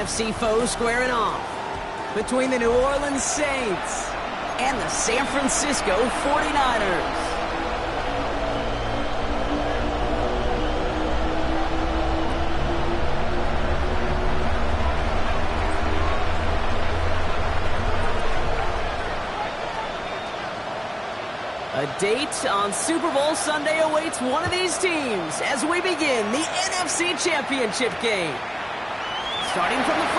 NFC foes squaring off between the New Orleans Saints and the San Francisco 49ers. A date on Super Bowl Sunday awaits one of these teams as we begin the NFC Championship game. Starting from the 5.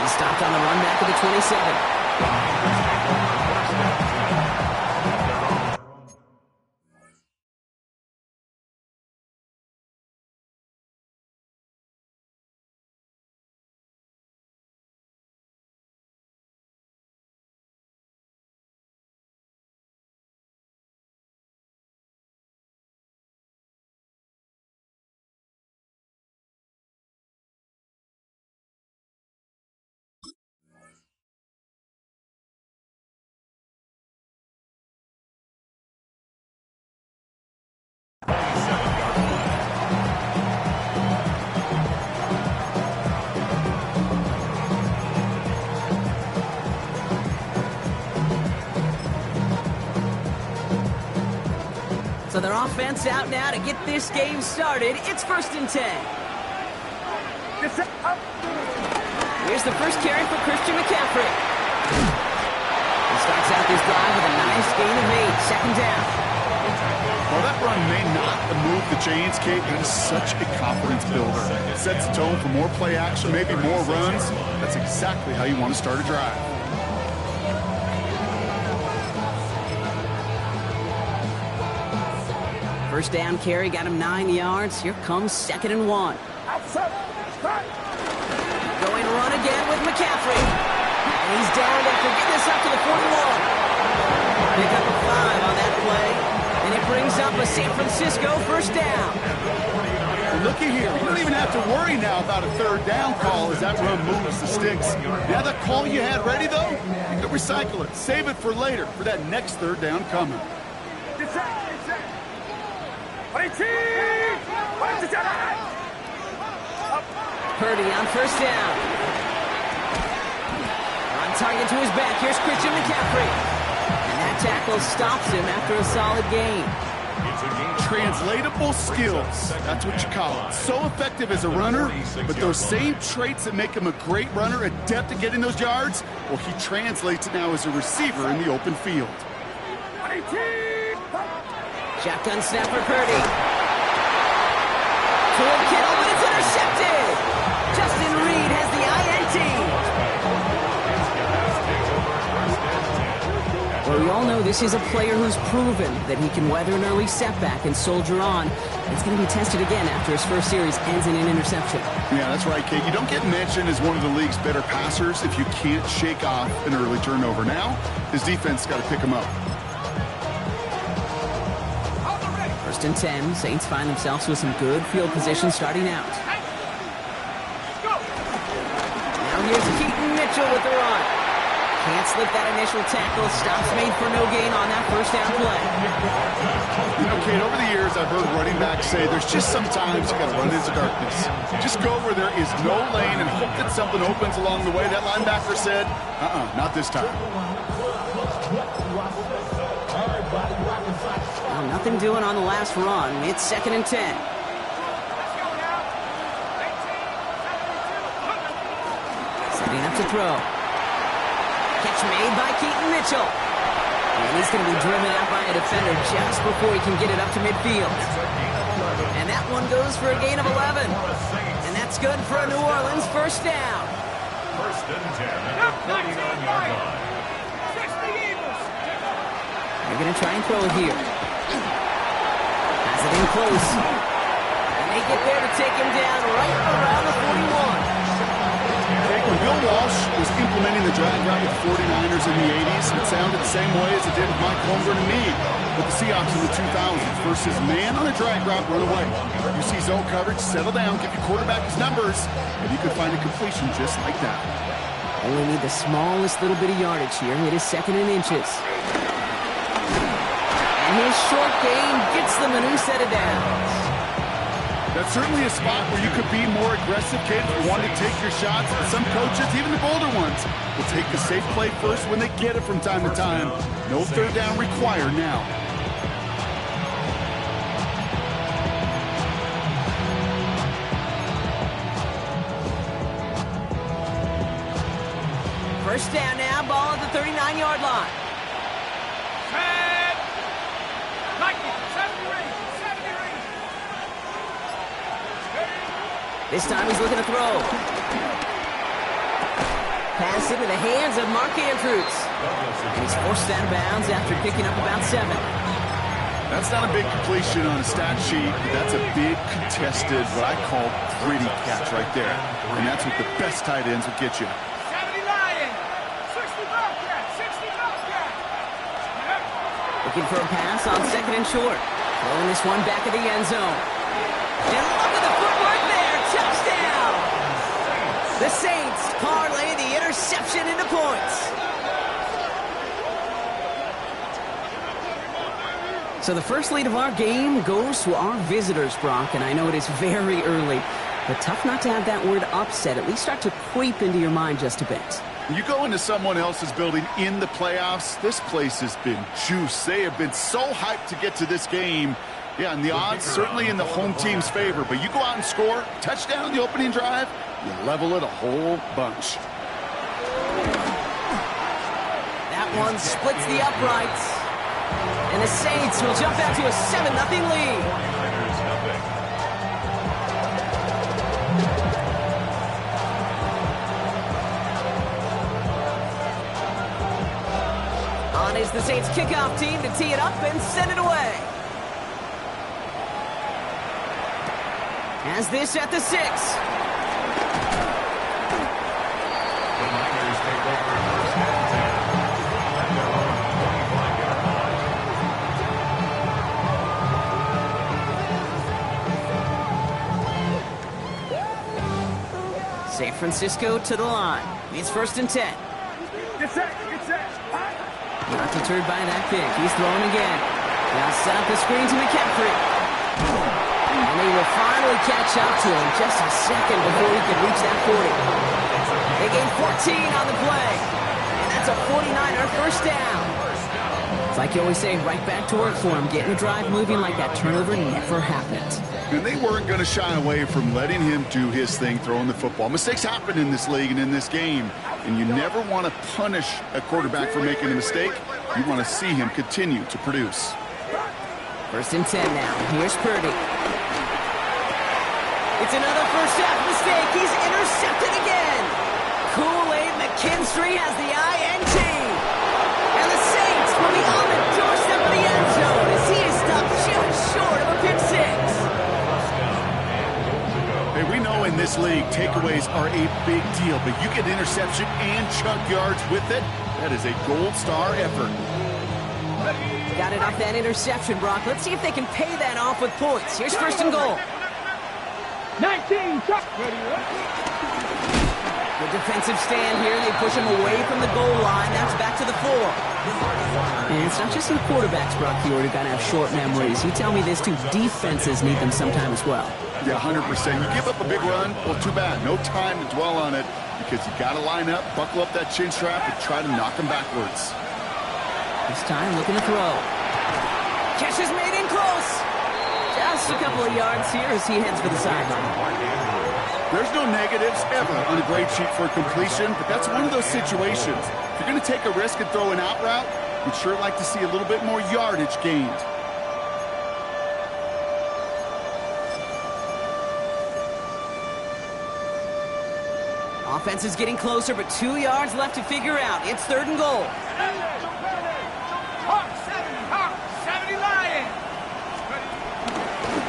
He stopped on the run back of the 27. So their offense out now to get this game started. It's 1st and 10. Here's the first carry for Christian McCaffrey. He starts out this drive with a nice gain of 8. 2nd down. Well, that run may not move the chains, Kate, but it's such a confidence builder. It sets the tone for more play action, maybe more runs. That's exactly how you want to start a drive. First down carry got him 9 yards. Here comes 2nd and 1. Going to run again with McCaffrey. And he's down after getting this up to the 41. Pick up a 5 on that play. And it brings up a San Francisco 1st down. Looky here. You don't even have to worry now about a 3rd down call as that run moves the sticks. Now that call you had ready, though, you can recycle it. Save it for later for that next 3rd down coming. Purdy on 1st down. On target to his back. Here's Christian McCaffrey. And that tackle stops him after a solid gain. Translatable skills. That's what you call it. So effective as a runner, but those same traits that make him a great runner, adept at getting those yards, well, he translates it now as a receiver in the open field. Shotgun snap for Purdy. Toward Kittle, but it's intercepted. Justin Reed has the INT. Well, we all know this is a player who's proven that he can weather an early setback and soldier on. It's going to be tested again after his first series ends in an interception. Yeah, that's right, Kate. You don't get mentioned as one of the league's better passers if you can't shake off an early turnover. Now, his defense got to pick him up. 1st and 10. Saints find themselves with some good field position starting out. Now here's Keaton Mitchell with the run. Can't slip that initial tackle. Stops made for no gain on that 1st down play. You know, Kate, over the years I've heard running backs say there's just sometimes you got to run into darkness. Just go where there is no lane and hope that something opens along the way. That linebacker said, not this time. Well, nothing doing on the last run. It's 2nd and 10. Setting up to throw. Catch made by Keaton Mitchell. And he's going to be driven out by a defender just before he can get it up to midfield. And that one goes for a gain of 11. And that's good for a New Orleans 1st down. 1st and 10 at the 49-yard line. They're going to try and throw it here. Has it in close. And they get there to take him down right around the 41. When Bill Walsh was implementing the drag route with the 49ers in the 80s, it sounded the same way as it did with Mike Holmgren and me with the Seahawks in the 2000s. Versus man on a drag route, run away. You see zone coverage, settle down, give your quarterback his numbers, and you could find a completion just like that. Only need the smallest little bit of yardage here. It is 2nd and inches. And his short game gets them a new set of downs. That's certainly a spot where you could be more aggressive, kids, want to take your shots. Some coaches, even the bolder ones, will take the safe play first when they get it from time to time. No third down required now. First down now, ball at the 39-yard line. This time he's looking to throw. Pass into the hands of Mark Andrews. And he's forced out of bounds after picking up about 7. That's not a big completion on a stat sheet, but that's a big contested, what I call gritty catch right there. And that's what the best tight ends will get you. Looking for a pass on 2nd and short. Throwing this one back of the end zone. And look at the footwork there. Touchdown! The Saints parlay the interception into points. So the first lead of our game goes to our visitors, Brock. And I know it is very early, but tough not to have that word upset at least start to creep into your mind just a bit. You go into someone else's building in the playoffs, this place has been juiced. They have been so hyped to get to this game. Yeah, and the odds certainly in the home team's favor. But you go out and score, touchdown in the opening drive, you level it a whole bunch. That one splits the uprights. And the Saints will jump out to a 7-0 lead. Is the Saints kickoff team to tee it up and send it away. As this at the 6. San Francisco to the line. It's 1st and 10. Get set. Not deterred by that pick. He's throwing again. Now set up the screen to McCaffrey. And they will finally catch up to him just a second before he could reach that 40. They gain 14 on the play. And that's a 49er first down. It's like you always say, right back to work for him. Getting the drive moving like that turnover never happened. And they weren't going to shy away from letting him do his thing, throwing the football. Mistakes happen in this league and in this game. And you never want to punish a quarterback for making a mistake. You want to see him continue to produce. 1st and 10 now. Here's Purdy. It's another first half mistake. He's intercepted again. Kool-Aid McKinstry has the INT. And the Saints will be on the doorstep of the end zone as he is stopped just short of a pick 6. Hey, we know in this league, takeaways are a big deal, but you get interception and chunk yards with it. That is a gold star effort. Got it off that interception, Brock. Let's see if they can pay that off with points. Here's 1st and goal. 19, Chuck. Good defensive stand here. They push him away from the goal line. That's back to the 4. And it's not just the quarterbacks, Brock, you already got to have short memories. You tell me this too. Defenses need them sometime as well. Yeah, 100%. You give up a big run, well, too bad. No time to dwell on it because you got to line up, buckle up that chin strap, and try to knock them backwards. This time looking to throw. Catch is made in close. Just a couple of yards here as he heads for the sideline. There's no negatives ever on a grade sheet for completion, but that's one of those situations. If you're going to take a risk and throw an out route, we'd sure like to see a little bit more yardage gained. Offense is getting closer, but 2 yards left to figure out. It's 3rd and goal. 70 Lions.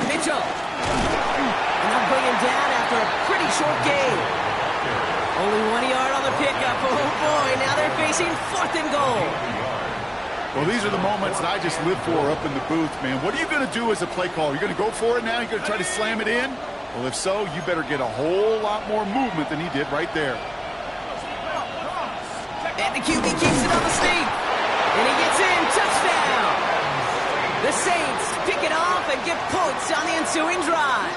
Mitchell. And they'll bring him down after a pretty short gain. Only 1 yard on the pickup. Oh, boy. Now they're facing 4th and goal. Well, these are the moments that I just live for up in the booth, man. What are you going to do as a play caller? You're going to go for it now? You're going to try to slam it in? Well, if so, you better get a whole lot more movement than he did right there. And the QB keeps it on the sneak. And he gets in. Touchdown. The Saints pick it off and get points on the ensuing drive.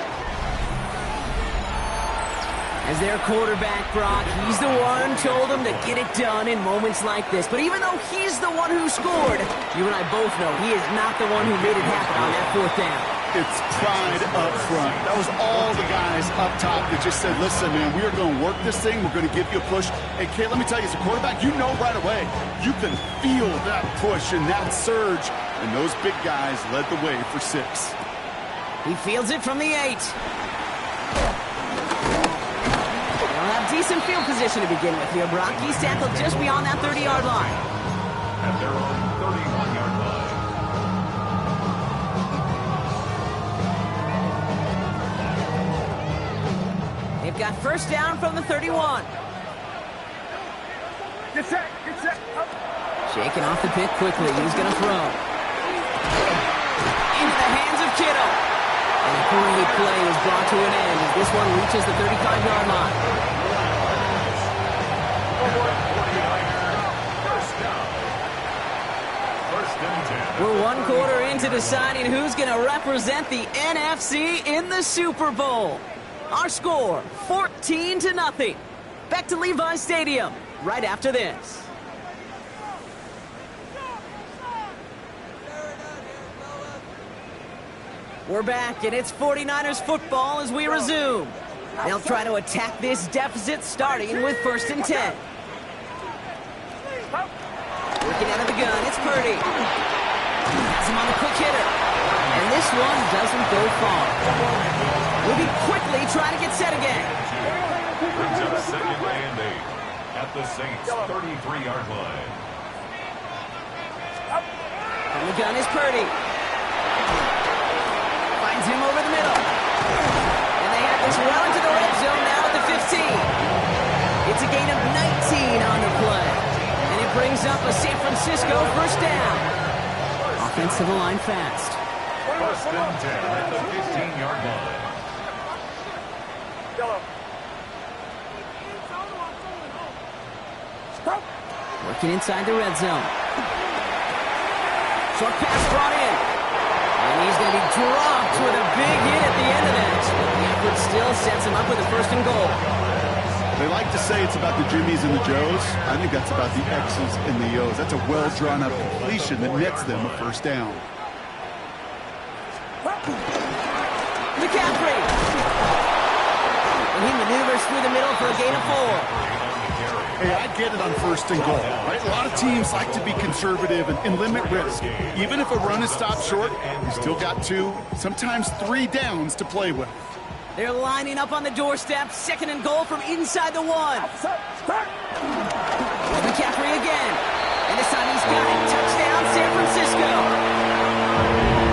As their quarterback, Brock, he's the one told them to get it done in moments like this. But even though he's the one who scored, you and I both know he is not the one who made it happen on that 4th down. It's pride up front. That was all the guys up top that just said, listen, man, we are going to work this thing. We're going to give you a push. And, Kate, let me tell you, as a quarterback, you know right away. You can feel that push and that surge. And those big guys led the way for 6. He fields it from the 8. They'll have decent field position to begin with here, Brock. He's tackled just beyond that 30-yard line. At their own 31-yard line. They've got first down from the 31. Get set. Get set. Up. Shaking off the pick quickly. He's going to throw. Into the hands of Kittle. And the great play is brought to an end as this one reaches the 35-yard line. We're 1 quarter into deciding who's going to represent the NFC in the Super Bowl. Our score, 14-0. Back to Levi's Stadium right after this. We're back, and it's 49ers football as we resume. They'll try to attack this deficit starting with 1st and 10. Working out of the gun, it's Purdy. Has him on the quick hitter. And this one doesn't go far. Moving quickly, trying to get set again. Brings up 2nd and 8 at the Saints' 33-yard line. From the gun is Purdy. Finds him over the middle. And they have this well into the red zone now at the 15. It's a gain of 19 on the play. And it brings up a San Francisco first down. Offense to the line fast. 1st and 10 at the 15-yard line. Working inside the red zone. Short pass brought in. And he's going to be dropped with a big hit at the end of that. The effort still sets him up with a 1st and goal. They like to say it's about the Jimmies and the Joes. I think that's about the X's and the O's. That's a well-drawn-up completion that nets them a 1st down. McCaffrey. And he maneuvers through the middle for a gain of 4. Hey, I get it on 1st and goal, right? A lot of teams like to be conservative and limit risk. Even if a run is stopped short, you still got 2, sometimes 3 downs to play with. They're lining up on the doorstep. 2nd and goal from inside the 1. McCaffrey again. And this time he's got it. Touchdown, San Francisco.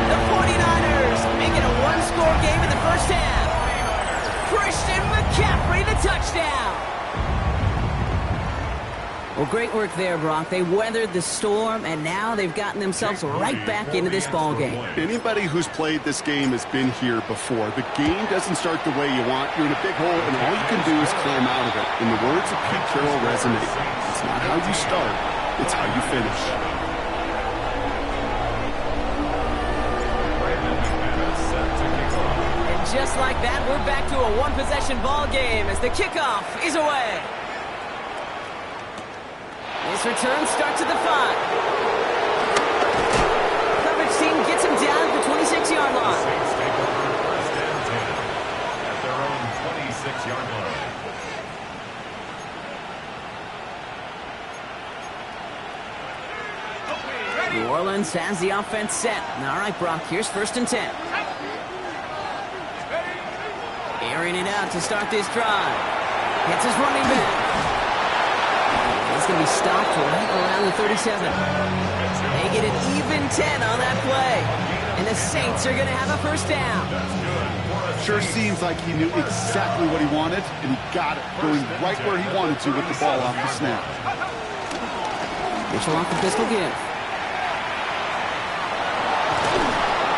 The 49ers make it a 1-score game in the 1st half. Christian McCaffrey, the touchdown. Well, great work there, Brock. They weathered the storm, and now they've gotten themselves right back into this ball game. Anybody who's played this game has been here before. The game doesn't start the way you want. You're in a big hole, and all you can do is climb out of it. And the words of Pete Carroll resonate. It's not how you start, it's how you finish. And just like that, we're back to a 1-possession ball game as the kickoff is away. This return starts at the 5. Coverage team gets him down at the 26-yard line. Saints take over 1st and 10 at their own 26-yard line. New Orleans has the offense set. All right, Brock, here's 1st and 10. Airing it out to start this drive. Hits his running back. He's going to be stopped right around the 37. They get an even 10 on that play. And the Saints are going to have a 1st down. Sure seems like he knew exactly what he wanted, and he got it, going right where he wanted to with the ball off the snap. Mitchell off the pistol give.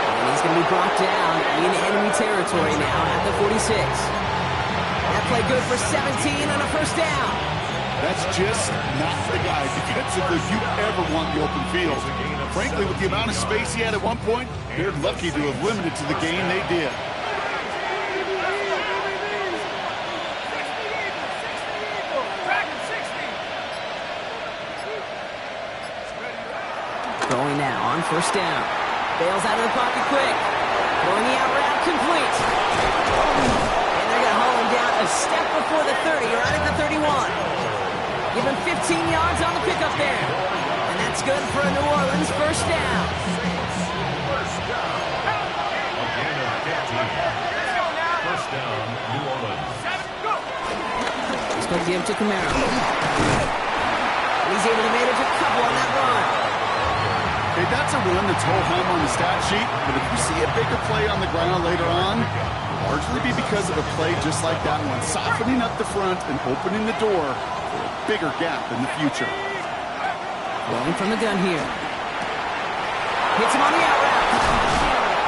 And he's going to be brought down in enemy territory now at the 46. That play good for 17 on a 1st down. That's just not the guy defensively you ever want the open field. Frankly, with the amount of space he had at one point, they're lucky to have limited to the gain they did. on first down. Bails out of the pocket quick. Throwing the out route complete. And they're going to haul him down a step before the 30, right at the 31. Give him 15 yards on the pickup there. And that's good for a New Orleans first down. First down, New Orleans. He's going to give to Camaro. He's able to manage a couple on that run. Okay, that's a run that's ho-hum on the stat sheet, but if you see a bigger play on the ground later on, it'll largely be because of a play just like that one, softening up the front and opening the door for a bigger gap in the future. Going from the gun here. Hits him on the out route.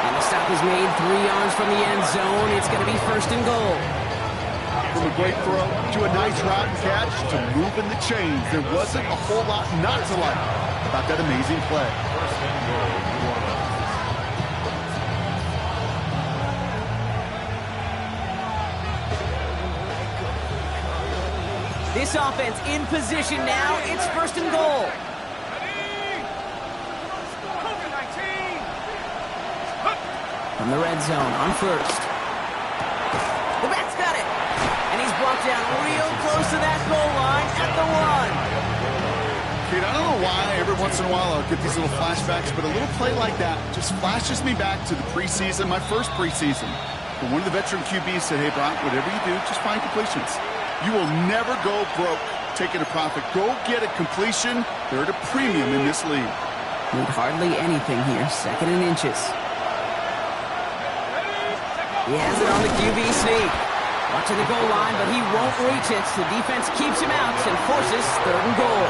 And the stop is made 3 yards from the end zone. It's going to be first and goal. From a great throw to a nice route and catch to moving the chains, there wasn't a whole lot not to like about that amazing play. First and goal, New Orleans. This offense in position now. It's first and goal. From the red zone on first. The back's got it. And he's brought down real close to that goal line at the 1. Kate, I don't know why every once in a while I'll get these little flashbacks, but a little play like that just flashes me back to the preseason, my first preseason. But one of the veteran QBs said, hey, Brock, whatever you do, just find completions. You will never go broke taking a profit. Go get a completion. They're at a premium in this league. Need hardly anything here. Second and inches. He has it on the QB sneak. Watching the goal line, but he won't reach it. The defense keeps him out and forces third and goal.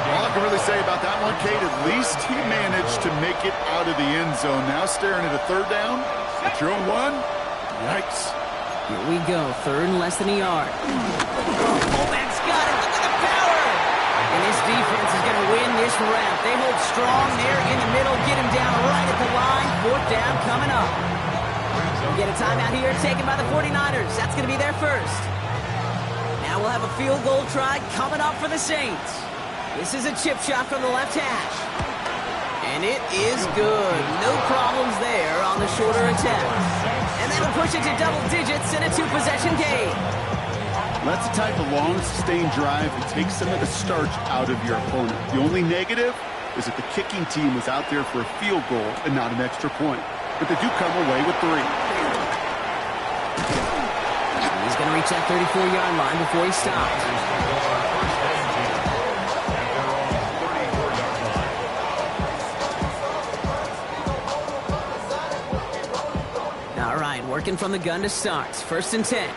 All I can really say about that one, Kate, at least he managed to make it out of the end zone. Now staring at a third down at your own 1. Yikes. Here we go. Third and less than a yard. Fullback's got it. Look at the power. And this defense is going to win this round. They hold strong there in the middle. Get him down right at the line. Fourth down coming up. We get a timeout here taken by the 49ers. That's going to be their first. Now we'll have a field goal try coming up for the Saints. This is a chip shot from the left hash. And it is good. No problems there on the shorter attempt. And that'll push it to double digits in a 2-possession game. That's the type of long, sustained drive that takes some of the starch out of your opponent. The only negative is that the kicking team was out there for a field goal and not an extra point. But they do come away with 3. He's going to reach that 34-yard line before he stops. All right, working from the gun to start. First and 10.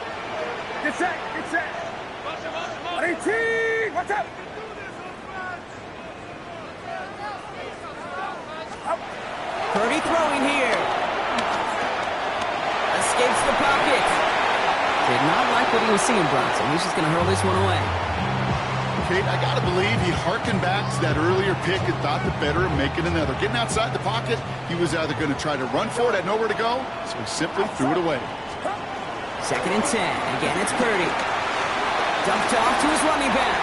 Get set, get set. 18, watch out. Purdy throwing here. Escapes the pocket. Did not like what he was seeing, Bronson. He's just going to hurl this one away. Kate, I got to believe he harkened back to that earlier pick and thought the better of making another. Getting outside the pocket, he was either going to try to run for it, had nowhere to go, so he simply threw it away. Second and 10. Again, it's Purdy. Dumped off to his running back.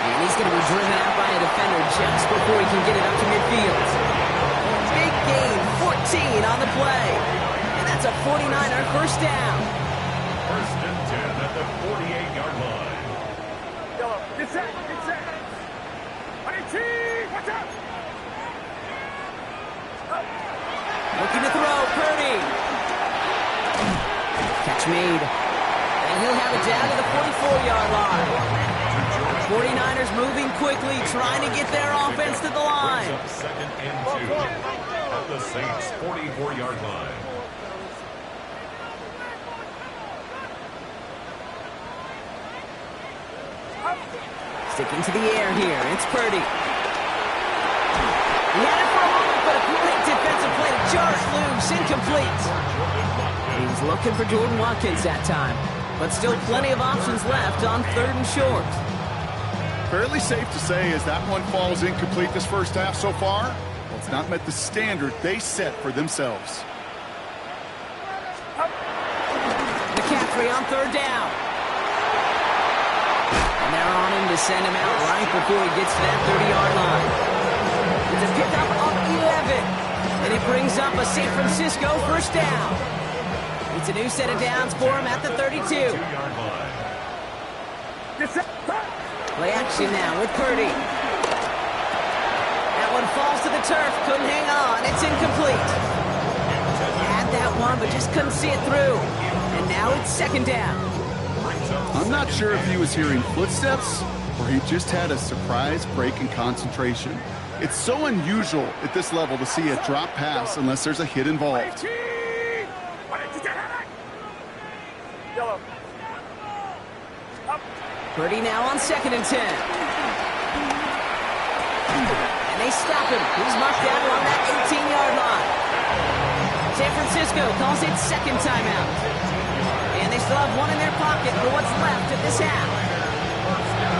And he's going to be driven out by a defender just before he can get it up to midfield. Big gain, 14 on the play. And that's a 49er first down. First and 10 at the 48-yard line. Get set, get set. 18, watch out. Looking to throw, Purdy. Catch made. And he'll have it down to the 44-yard line. 49ers moving quickly, trying to get their offense to the line. Brings up second and 2 at the Saints' 44-yard line. Sticking to the air here. It's Purdy. He had it for a moment, but a great defensive play to jar it loose. Incomplete. He's looking for Jordan Watkins that time. But still plenty of options left on third and short. Fairly safe to say as that one falls incomplete this first half so far, well, it's not met the standard they set for themselves. McCaffrey on third down. And they're on him to send him out right before he gets to that 30-yard line. It's a pickup of 11. And it brings up a San Francisco first down. It's a new set of downs for him at the 32. Play action now with Purdy. That one falls to the turf. Couldn't hang on. It's incomplete. Had that one, but just couldn't see it through. And now it's second down. I'm not sure if he was hearing footsteps or he just had a surprise break in concentration. It's so unusual at this level to see a drop pass unless there's a hit involved. Purdy now on 2nd and 10. And they stop him. He's marked down on that 18-yard line. San Francisco calls it second timeout. And they still have one in their pocket for what's left of this half.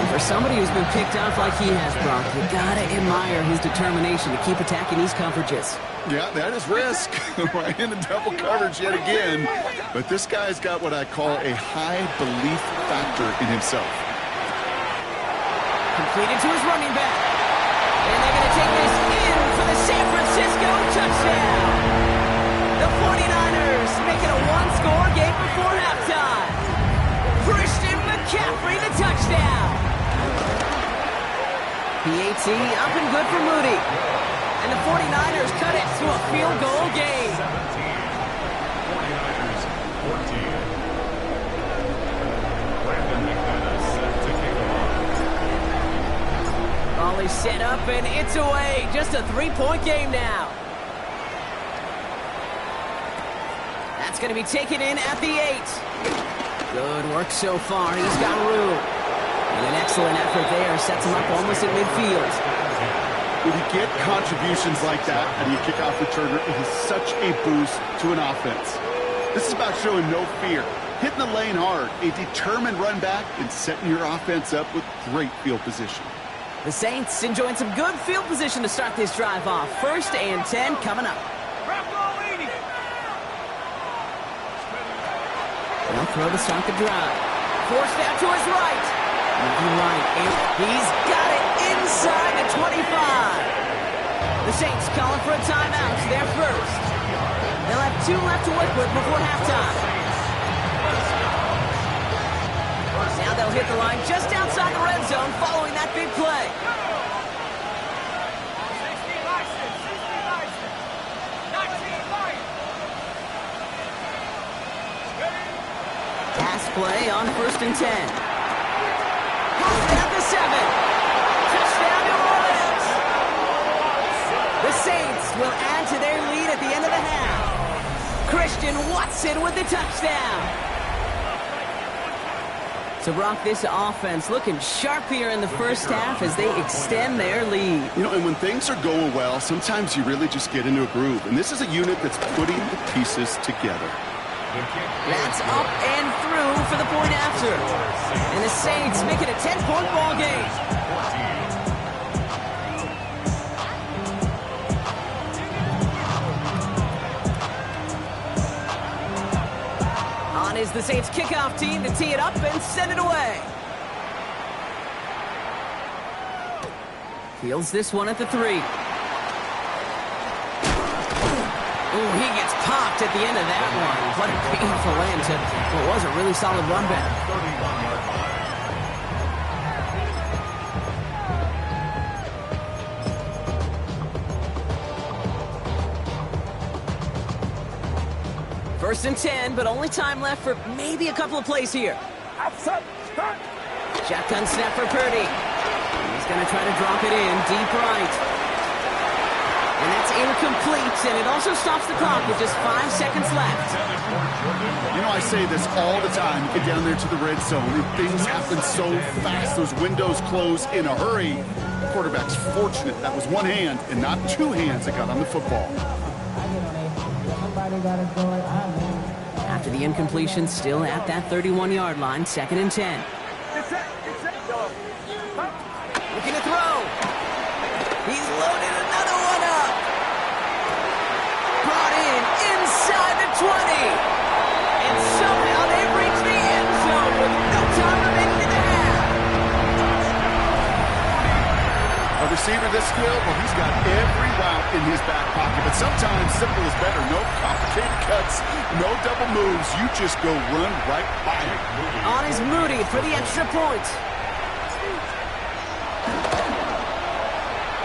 And for somebody who's been picked off like he has, Brock, you gotta admire his determination to keep attacking these coverages. Yeah, that is risk. Right into double coverage yet again. But this guy's got what I call a high belief factor in himself. Completed to his running back. And they're going to take this in for the San Francisco touchdown. The 49ers make it a one-score game before halftime. Christian McCaffrey, the touchdown. PAT up and good for Moody. And the 49ers cut it to a field goal game. 49ers 14. Brandon McManus set to kick off. Ball is set up and it's away. Just a three-point game now. That's going to be taken in at the 8. Good work so far. He's got room. And an excellent effort there. Sets him up almost at midfield. When you get contributions like that and you kickoff returner, it is such a boost to an offense. This is about showing no fear, hitting the lane hard, a determined run back, and setting your offense up with great field position. The Saints enjoying some good field position to start this drive off. 1st and 10 coming up. They'll throw to start the drive. Forced out to his right. Moving right, and he's got it inside the 25. The Saints calling for a timeout. They're first. They'll have 2 left to work with before halftime. Now they'll hit the line just outside the red zone following that big play. Pass play on 1st and 10. At the 7. Touchdown, New Orleans. The Saints will add to their lead at the end of the half. Christian Watson with the touchdown. So, Brock, this offense looking sharp here in the first half as they extend their lead. You know, and when things are going well, sometimes you really just get into a groove. And this is a unit that's putting the pieces together. That's up and through for the point after. And the Saints make it a 10-point ball game. On is the Saints kickoff team to tee it up and send it away. Fields this one at the 3. Ooh, he gets popped at the end of that one. What a painful end to what was a really solid run back. 1st and 10, but only time left for maybe a couple of plays here. Shotgun snap for Purdy. He's going to try to drop it in deep right. And that's incomplete, and it also stops the clock with just 5 seconds left. You know, I say this all the time. You get down there to the red zone, and things happen so fast. Those windows close in a hurry. The quarterback's fortunate that was one hand and not 2 hands that got on the football. After the incompletion, still at that 31-yard line, 2nd and 10. Looking to throw. He's loaded another one up. Brought in inside the 20. And somehow they've reached the end zone with no time remaining in the half. Well, the receiver this skilled, well, he's got every route in his back pocket. But sometimes simple is better. No complicated cuts, no double moves. You just go run right by it. On is Moody for the extra point.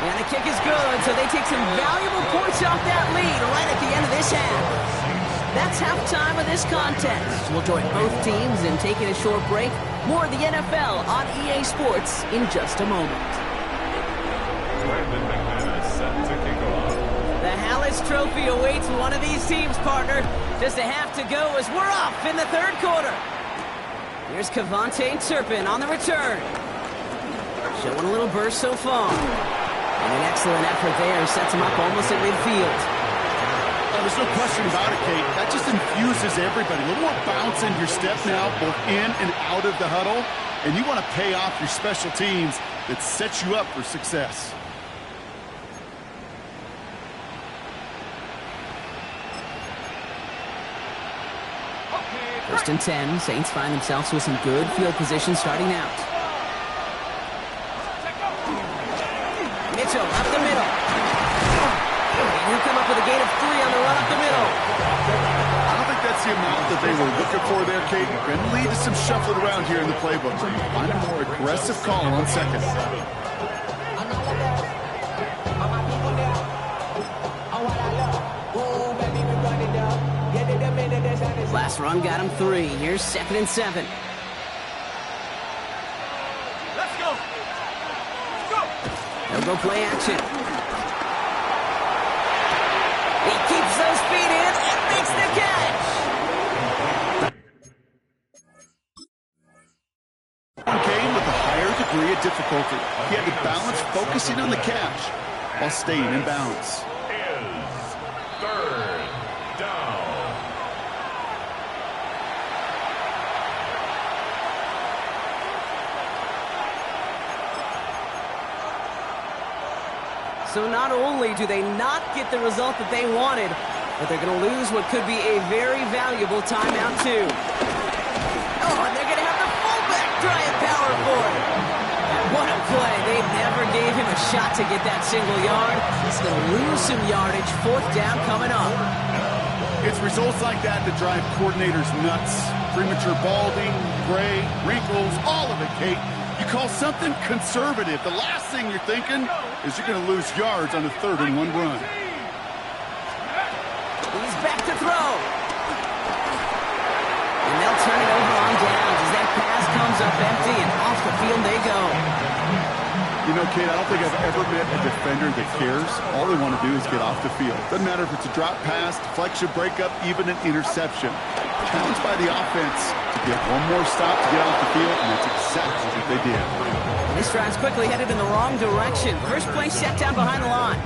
And the kick is good, so they take some valuable points off that lead right at the end of this half. That's halftime of this contest. We'll join both teams in taking a short break. More of the NFL on EA Sports in just a moment. Set to kick off. The Hallis Trophy awaits one of these teams, partner. Just a half to go as we're off in the third quarter. Here's Kavontae Turpin on the return. Showing a little burst so far. And an excellent effort there sets him up almost at midfield. Oh, there's no question about it, Kate. That just infuses everybody. A little more bounce in your step now, both in and out of the huddle. And you want to pay off your special teams that sets you up for success. First and 10, Saints find themselves with some good field position starting out. Mitchell up the middle. And he'll come up with a gain of 3 on the run up the middle. I don't think that's the amount that they were looking for there, Kate. Going to lead to some shuffling around here in the playbook. Find a more aggressive call on second. Last run got him 3. Here's 2nd and 7. Let's go. Let's go. They'll go play action. He keeps those feet in and makes the catch. Came with a higher degree of difficulty. He had to balance focusing on the catch while staying in bounds. Is third down. So not only do they not get the result that they wanted, but they're going to lose what could be a very valuable timeout too. Oh, and they're going to have the fullback drive power for it. What a play. They never gave him a shot to get that single yard. He's going to lose some yardage. 4th down coming up. It's results like that that drive coordinators nuts. Premature balding, gray, wrinkles, all of it, Kate. You call something conservative. The last thing you're thinking is you're going to lose yards on a 3rd and 1 run. He's back to throw. And they'll turn it over on downs as that pass comes up empty and off the field they go. You know, Kate, I don't think I've ever met a defender that cares. All they want to do is get off the field. Doesn't matter if it's a drop pass, deflection, breakup, even an interception. Challenged by the offense to get one more stop to get off the field, and that's exactly what they did. This drive's quickly headed in the wrong direction. First play set down behind the line.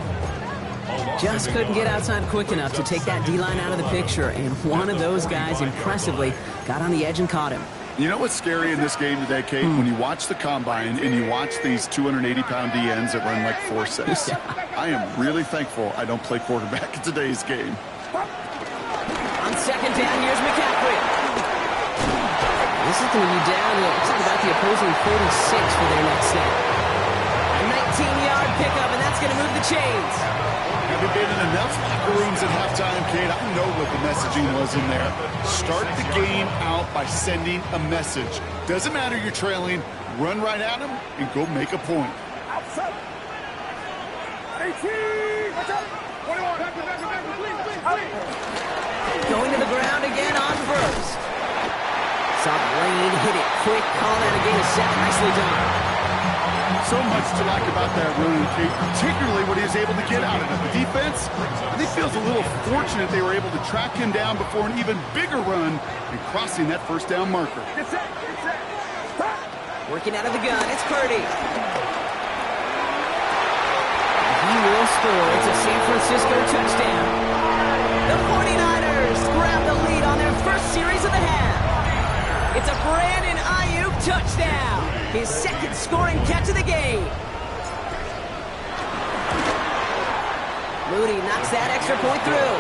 Just couldn't get outside quick enough to take that D-line out of the picture, and one of those guys impressively got on the edge and caught him. You know what's scary in this game today, Kate? When you watch the combine and you watch these 280-pound DNs that run like 4.6. I am really thankful I don't play quarterback in today's game. On 2nd down, here's McCaffrey. This is going to be down to about the opposing 46 for their next snap. A 19-yard pickup, and that's going to move the chains. Having been in enough locker rooms at halftime, Kate, I know what the messaging was in there. Start the game out by sending a message. Doesn't matter you're trailing, run right at them and go make a point. Outside. 18. Watch out. 21. Back, please. Going to the ground again on first. Saw the lane, hit it quick, call that a gain of 7. Nicely done. So much to like about that run, Kate, particularly what he was able to get out of it. The defense, I think, feels a little fortunate they were able to track him down before an even bigger run and crossing that 1st down marker. Get set. Stop. Working out of the gun, it's Purdy. He will score. It's a San Francisco touchdown. The 49ers grab the lead on their first series of the half. It's a Brandon Ayuk touchdown. His 2nd scoring catch of the game. Moody knocks that extra point through.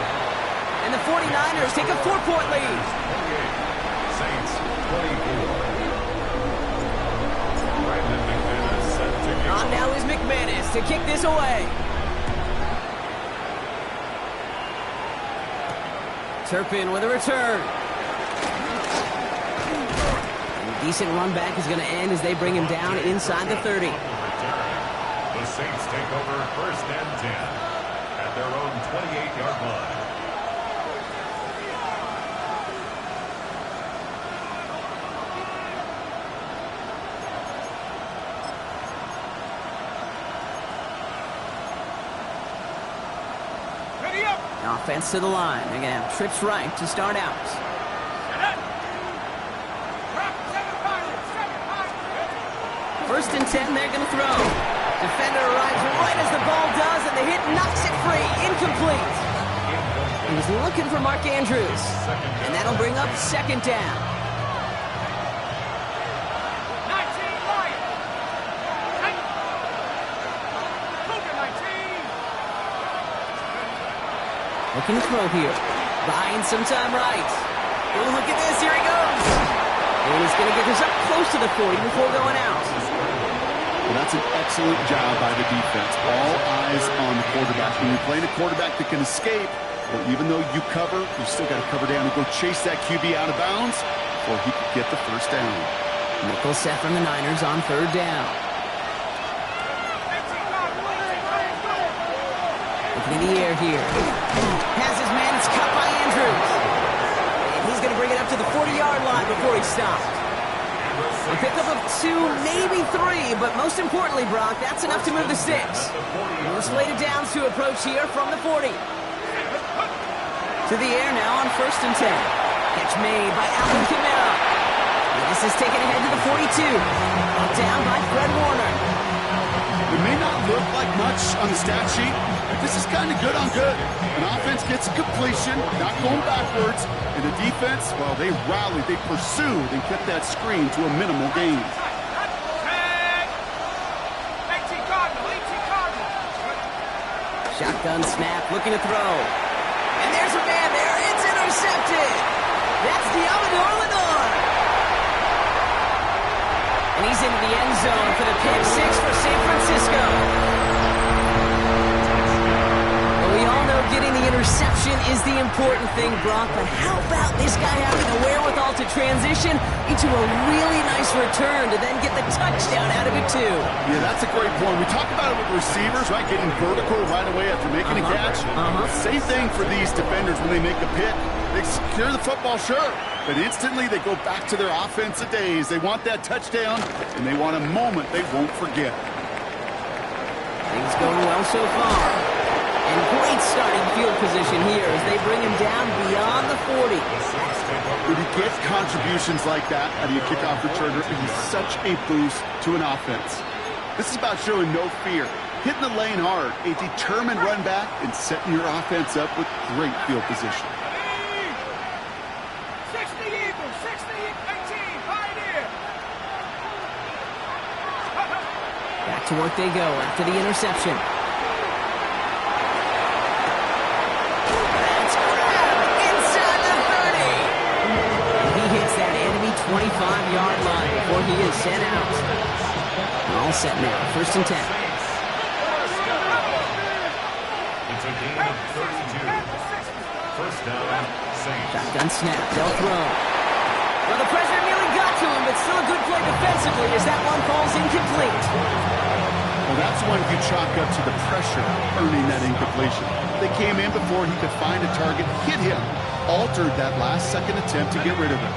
And the 49ers take a 4-point lead. Saints 24. Brandon McManus set to kick On off. now is McManus. to kick this away. Turpin with a return. And a decent run back is going to end as they bring him down inside the 30. The Saints take over 1st and 10 at their own 28-yard line. Offense to the line. They're going to have trips right to start out. First and 10, they're going to throw. Defender arrives right as the ball does, and the hit knocks it free. Incomplete. He was looking for Mark Andrews, and that'll bring up 2nd down. Looking to throw here. Buying some time right. Oh, look at this. Here he goes. And he's going to get this up close to the 40 before going out. Well, that's an excellent job by the defense. All eyes on the quarterback. When you're playing a quarterback that can escape, well, even though you cover, you still got to cover down and go chase that QB out of bounds before he could get the 1st down. Nickel set from the Niners on 3rd down. Looking in the air here. Has his man. It's cut by Andrews. And he's going to bring it up to the 40-yard line before he stopped. A pickup of 2, maybe 3, but most importantly, Brock, that's enough to move the sticks. We'll slate it down to approach here from the 40. To the air now on 1st and 10. Catch made by Alvin Kamara. And this is taken ahead to the 42. Brought down by Fred Warner. It may not look like much on the stat sheet, but this is kind of good on good. An offense gets a completion, not going backwards, and the defense, well, they rallied, they pursued, and kept that screen to a minimal gain. Shotgun snap, looking to throw. And there's a man there. It's intercepted. That's Diamador Lenore. And he's into the end zone for the pick 6 for San Francisco. Well, we all know getting the interception is the important thing, Brock, but how about this guy having the wherewithal to transition into a really nice return to then get the touchdown out of it, too? Yeah, that's a great point. We talk about it with receivers, right, getting vertical right away after making a catch. Same thing for these defenders when they make a pick. They secure the football, sure, but instantly they go back to their offensive days. They want that touchdown, and they want a moment they won't forget. Things going well so far. And great starting field position here as they bring him down beyond the 40. When you get contributions like that out of your kickoff returner, it is such a boost to an offense. This is about showing no fear, hitting the lane hard, a determined run back, and setting your offense up with great field position. Back to work they go after the interception. That's grabbed inside the 30. He hits that enemy 25-yard line before he is sent out. All set now, 1st and 10. It's a gain of 32. 1st down, Saints. Shotgun snap, they'll throw. Well, the pressure nearly got to him, but still a good play defensively as that one falls incomplete. Well, that's one you chalk up to the pressure earning that incompletion. They came in before he could find a target, hit him, altered that last-second attempt to get rid of it.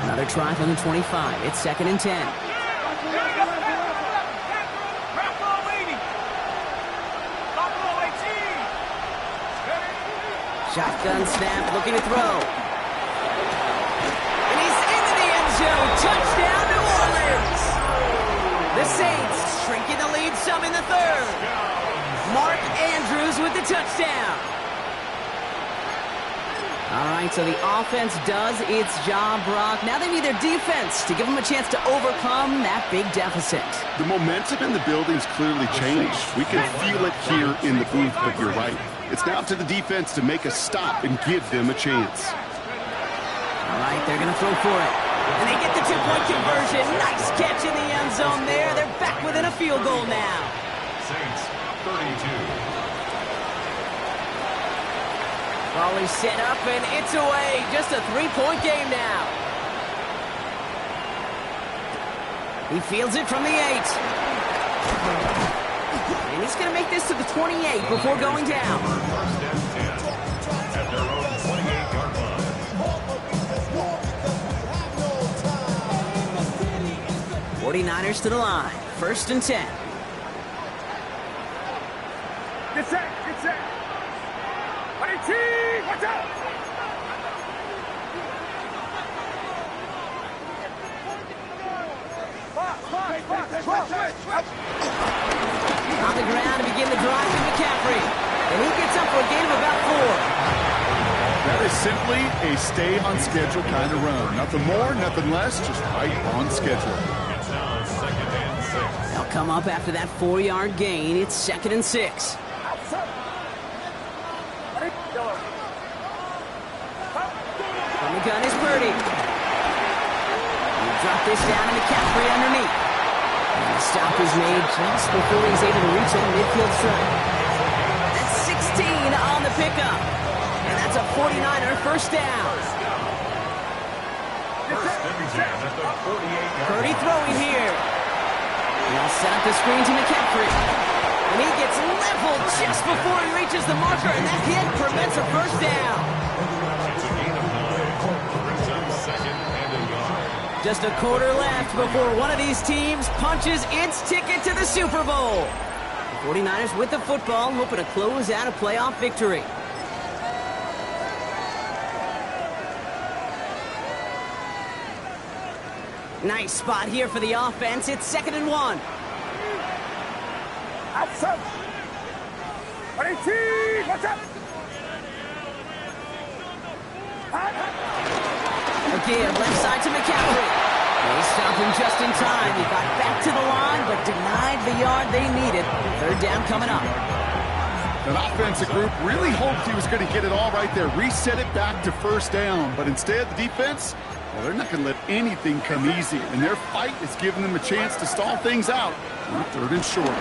Another try from the 25. It's 2nd and 10. Shotgun snap, looking to throw. And he's into the end zone. Touchdown, New Orleans. The Saints shrinking the lead some in the 3rd. Mark Andrews with the touchdown. All right, so the offense does its job, Brock. Now they need their defense to give them a chance to overcome that big deficit. The momentum in the building's clearly changed. We can feel it here in the booth, but you're right. It's now up to the defense to make a stop and give them a chance. All right, they're going to throw for it. And they get the 2-point conversion. Nice catch in the end zone there. They're back within a field goal now. Saints 32. Volley set up, and it's away. Just a three-point game now. He fields it from the 8. And he's going to make this to the 28 before going down. First and 10 at their own 28-yard line. 49ers to the line. First and 10. Get set, get set. 22, watch out. On the ground to begin the drive to McCaffrey. And he gets up for a gain of about 4. That is simply a stay-on-schedule kind of run. Nothing more, nothing less, just right on schedule. It's now second and 6. They'll come up after that 4-yard gain. It's second and 6. From the gun is Purdy. He dropped this down to McCaffrey underneath. And the stop is made just before he's able to reach that midfield strike. That's 16 on the pickup. And that's a 49er first down. First and 10 at the 48-yard Purdy line. throwing here. He'll set up the screen to McCaffrey. And he gets leveled just before he reaches the marker. And that hit prevents a first down. It's a gain of 9. Brings up second and a yard. Just a quarter left before one of these teams punches its ticket to the Super Bowl. The 49ers with the football, hoping to close out a playoff victory. Nice spot here for the offense. It's second and 1. Outside. 22, watch out. Again, left side to McCaffrey. They stopped him just in time. He got back to the line, but denied the yard they needed. Third down coming up. An offensive group really hoped he was going to get it all right there, reset it back to first down. But instead, the defense, well, they're not going to let anything come easy. And their fight is giving them a chance to stall things out on third and short.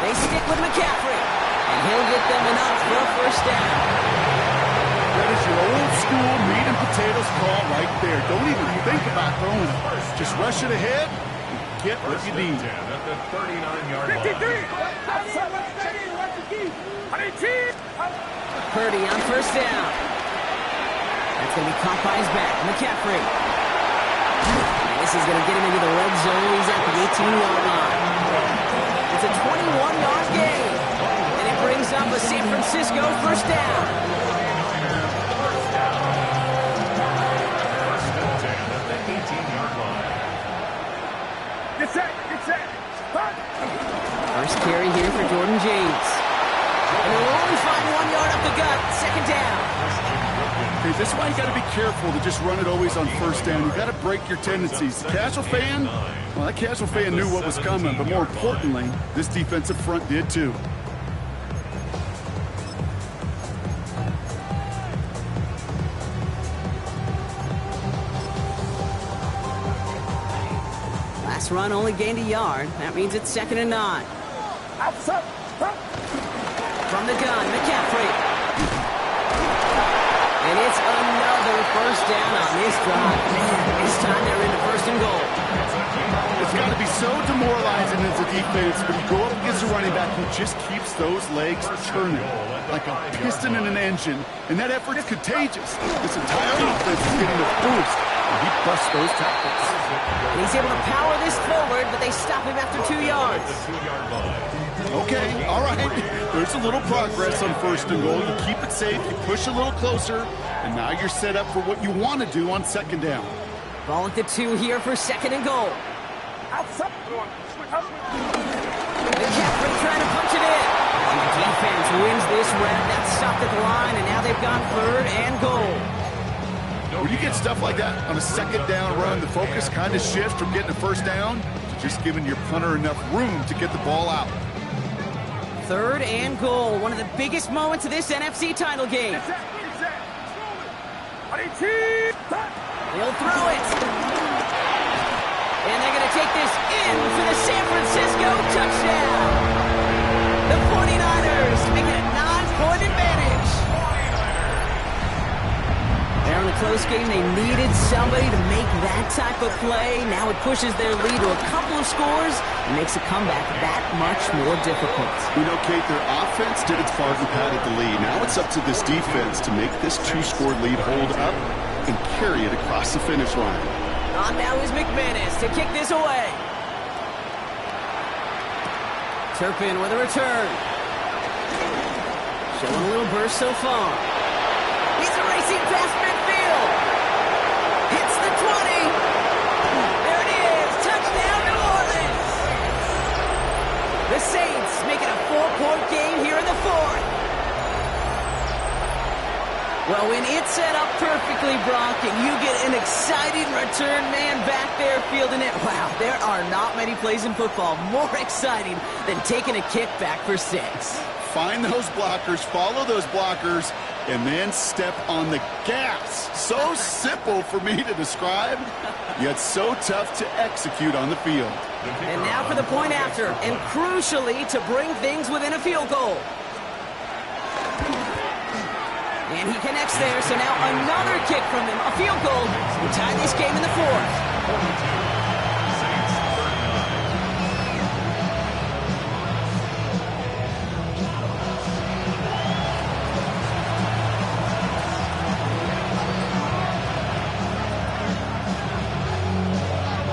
They stick with McCaffrey, and he'll get them enough for a first down. That is your old school meat and potatoes call right there. Don't even think about throwing it. Just rush it ahead and get what you need. 10 at the 39-yard line. 53, outside, watch the key. 22. Purdy on first down. That's going to be caught by his back. McCaffrey. And this is going to get him into the red zone. He's at the 18-yard line. It's a 21-yard gain. And it brings up a San Francisco first down. First and 10 at the 18-yard line. Get set, get set. First carry here for Jordan James. And they'll only find 1 yard up the gut. Second down. Okay, this is why you got to be careful to just run it always on first down. You got to break your tendencies. The casual fan, well, that casual fan knew what was coming, but more importantly, this defensive front did too. Last run only gained a yard. That means it's second and 9. Outside. From the gun, McCaffrey. And it's another first down on this drive. Man, this time they're into first and goal. It's got to be so demoralizing as a defense when you go up against a running back who just keeps those legs turning like a piston in an engine, and that effort is contagious. This entire offense is getting a boost, and he busts those tackles. And he's able to power this forward, but they stop him after 2 yards. The 2-yard line. Okay, all right. There's a little progress on first and goal. You keep it safe, you push a little closer, and now you're set up for what you want to do on second down. Ball at the 2 here for second and goal. Outside. McCaffrey trying to punch it in. And the defense wins this rep. That's stopped at the line, and now they've got third and goal. When you get stuff like that on a second down run, the focus kind of shifts from getting a first down to just giving your punter enough room to get the ball out. Third and goal. One of the biggest moments of this NFC title game. Get set, get set. 22. He'll throw it. And they're going to take this in for the San Francisco touchdown. close game. They needed somebody to make that type of play. Now it pushes their lead to a couple of scores and makes a comeback that much more difficult. You know, Kate, their offense did its part and padded the lead. Now it's up to this defense to make this two-score lead hold up and carry it across the finish line. On now is McManus to kick this away. Turpin with a return. Showing a little burst so far. He's racing past midfield. Hits the 20. There it is. Touchdown, New Orleans. The Saints make it a 4-point game here in the fourth. Well, when it's set up perfectly, Brock, and you get an exciting return man back there fielding it, wow, there are not many plays in football more exciting than taking a kick back for 6. Find those blockers, follow those blockers, and then step on the gas. So simple for me to describe, yet so tough to execute on the field. And now for the point after, and crucially to bring things within a field goal. And he connects there, so now another kick from him, a field goal. We tie this game in the fourth.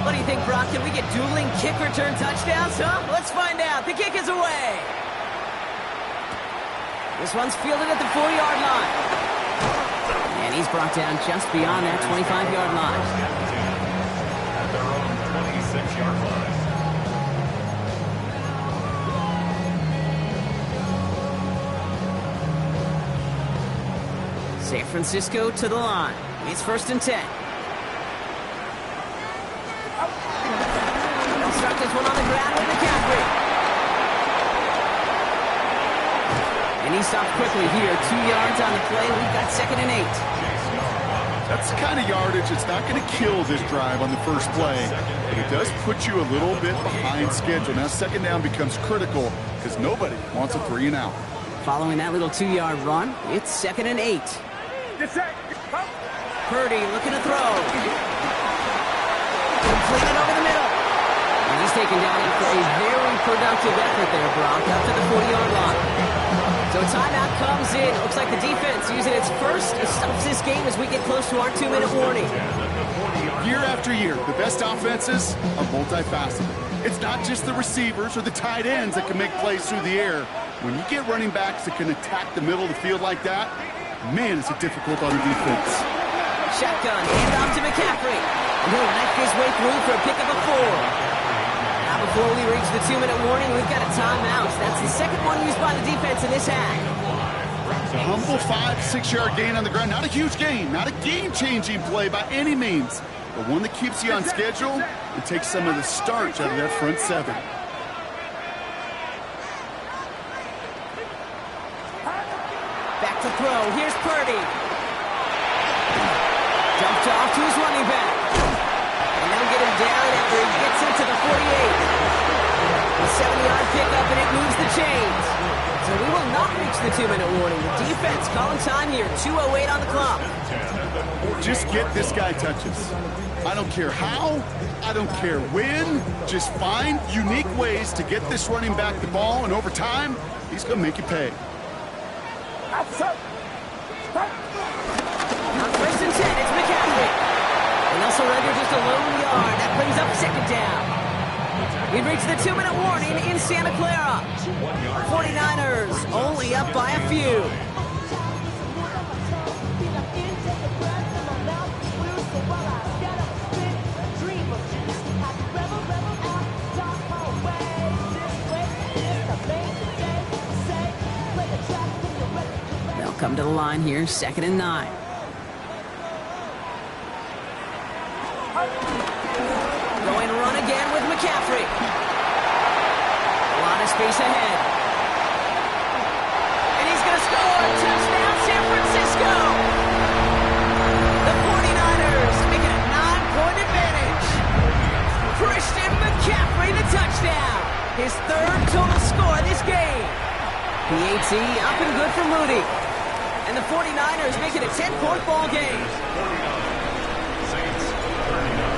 What do you think, Brock? Can we get dueling kick return touchdowns, huh? Let's find out. The kick is away. This one's fielded at the 4-yard line. And he's brought down just beyond that 25-yard line. At their own 26-yard line. San Francisco to the line. It's 1st and 10. They'll start this one on the ground with McCaffrey. And he stopped quickly here. 2 yards on the play. We've got 2nd and 8. That's the kind of yardage that's not going to kill this drive on the first play, but it does put you a little bit behind schedule. Now 2nd down becomes critical because nobody wants a 3 and out. Following that little 2-yard run, it's 2nd and 8. Purdy looking to throw. Completed over the middle. And he's taken down after a very productive effort there, Brock, up to the 40-yard line. So timeout comes in. Looks like the defense using its first stops this game as we get close to our 2-minute warning. Year after year, the best offenses are multifaceted. It's not just the receivers or the tight ends that can make plays through the air. When you get running backs that can attack the middle of the field like that, man, is it difficult on the defense. Shotgun, hand off to McCaffrey. And he'll knife his way through for a pick of a 4. Now before we reach the 2-minute warning, we've got a timeout. That's the second one used by the defense in this half. A humble 5-6-yard gain on the ground. Not a huge gain, not a game-changing play by any means, but one that keeps you on schedule and takes some of the starch out of that front 7. Back to throw. Here's Purdy. Dumped off to his running back. And they'll get him down after he gets into the 48. A 7-yard pickup, and it moves the chains. So we will not reach the 2-minute warning. The defense calling time here. 2:08 on the clock. Just get this guy touches. I don't care how, I don't care when. Just find unique ways to get this running back the ball, and over time, he's going to make you pay. On 1st and 10, it's McCaffrey. And they'll surrender just a lone yard. That brings up 2nd down. We've reached the 2-minute warning in Santa Clara. 49ers only up by a few. They'll come to the line here, 2nd and 9. Going run again with McCaffrey. A lot of space ahead. And he's going to score. Touchdown, San Francisco. The 49ers make it a 9-point advantage. Christian McCaffrey, the touchdown. His 3rd total score this game. PAT up and good for Moody. And the 49ers make it a 10-point ball game. 49. Saints 39.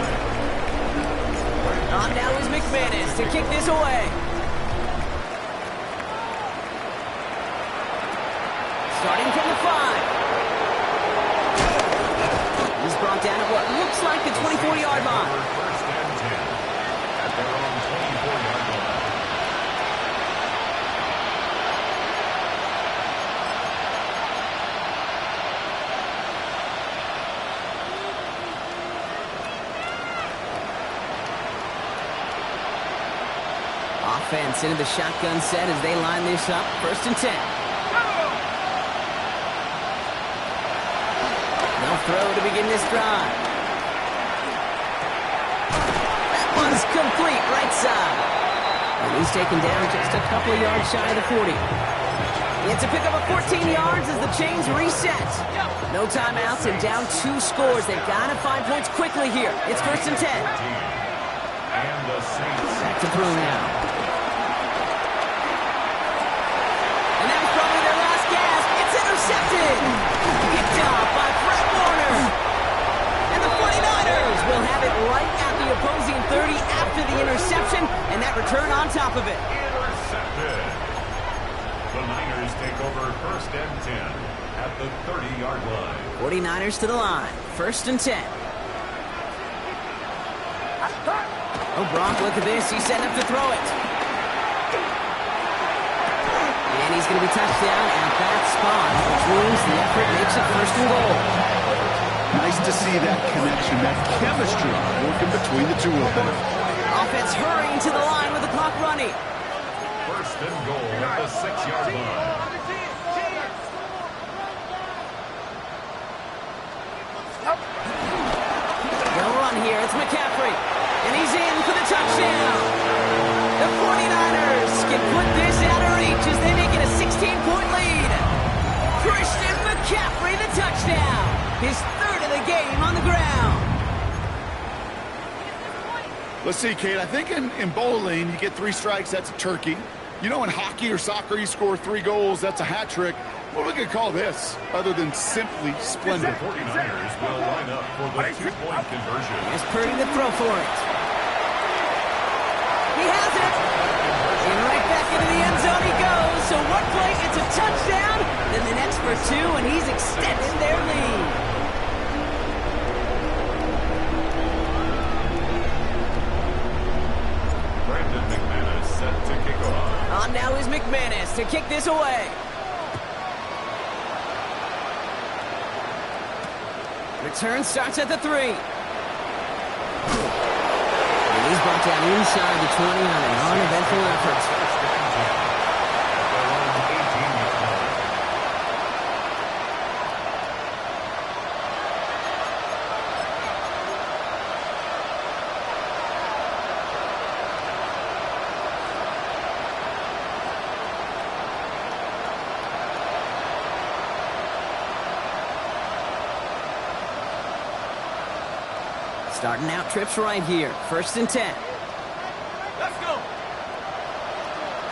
On now is McManus to kick this away. Starting from the 5. He's brought down at what looks like the 24-yard line. First and 10 at their own 24-yard line. Offense into the shotgun set as they line this up. First and 10. They'll throw to begin this drive. That one's complete, right side. And he's taken down just a couple of yards shy of the 40. It's a pickup of 14 yards as the chains reset. No timeouts and down 2 scores. They've got to find points quickly here. It's first and 10. And the Saints Back to throw now. And that was probably their last gasp. It's intercepted. Picked off by Fred Warner. And the 49ers will have it right at the opposing 30 after the interception, and that return on top of it. intercepted. The Niners take over first and 10 at the 30-yard line. 49ers to the line. First and 10. Oh, Brock, look at this. He's setting up to throw it. And he's going to be touched down at that spot, which means the effort makes it first and goal. Nice to see that connection, that chemistry working between the two of them. Offense hurrying to the line with the clock running. First and goal at the 6-yard line. They'll run here. It's McCaffrey. And he's in for the touchdown. The 49ers can put this out of reach as they make it a 16-point lead. Christian McCaffrey, the touchdown. His third of the game on the ground. Let's see, Kate, I think in bowling, you get 3 strikes, that's a turkey. You know, in hockey or soccer, you score 3 goals, that's a hat trick. What are we going to call this, other than simply splendid? The 49ers will line up for the 2-point conversion. Here's Purdy to throw for it. He has it. And right back into the end zone he goes. So one play, it's a touchdown. Then the next for 2, and he's extended their lead. McManus set to kick off. On now is McManus to kick this away. Return starts at the 3. And he's brought down inside the 20 on an uneventful effort. Starting out trips right here. First and 10. Let's go.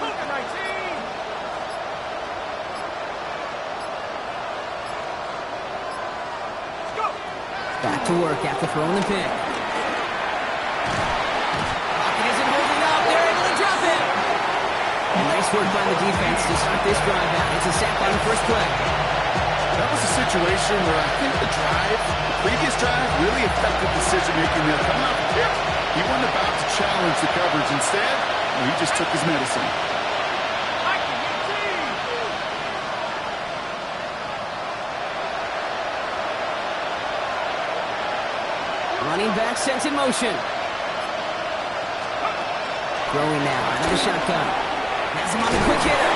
Cover 19. Let's go. Back to work after throwing the pick. Pocket isn't holding up. They're able to drop it. And nice work by the defense to start this drive out. It's a sack on the first play. That was a situation where I think the previous drive, really affected decision-making there. Coming off the tip, he wasn't about to challenge the coverage. Instead, he just took his medicine. Running back sent in motion. Throwing now out of the shotgun. Has him on the quick hitter.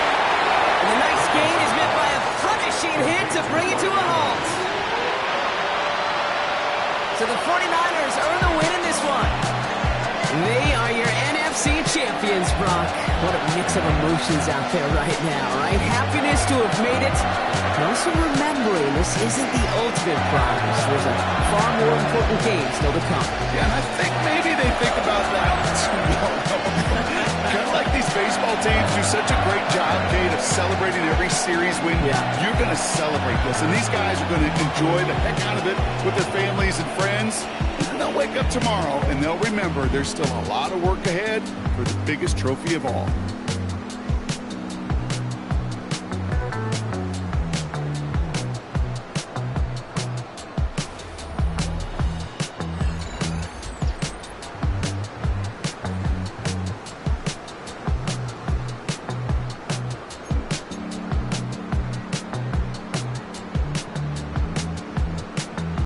And the nice gain is met by a punishing hit to bring it to a halt. So the 49ers earn the win in this one. They are your NFC champions, Brock. What a mix of emotions out there right now, right? Happiness to have made it, but also remembering this isn't the ultimate prize. There's a far more important game still to come. Yeah, I think maybe they think about that. Kind of like these baseball teams do such a great job, Kate, of celebrating every series win, you're going to celebrate this. And these guys are going to enjoy the heck out of it with their families and friends. And they'll wake up tomorrow and they'll remember there's still a lot of work ahead for the biggest trophy of all.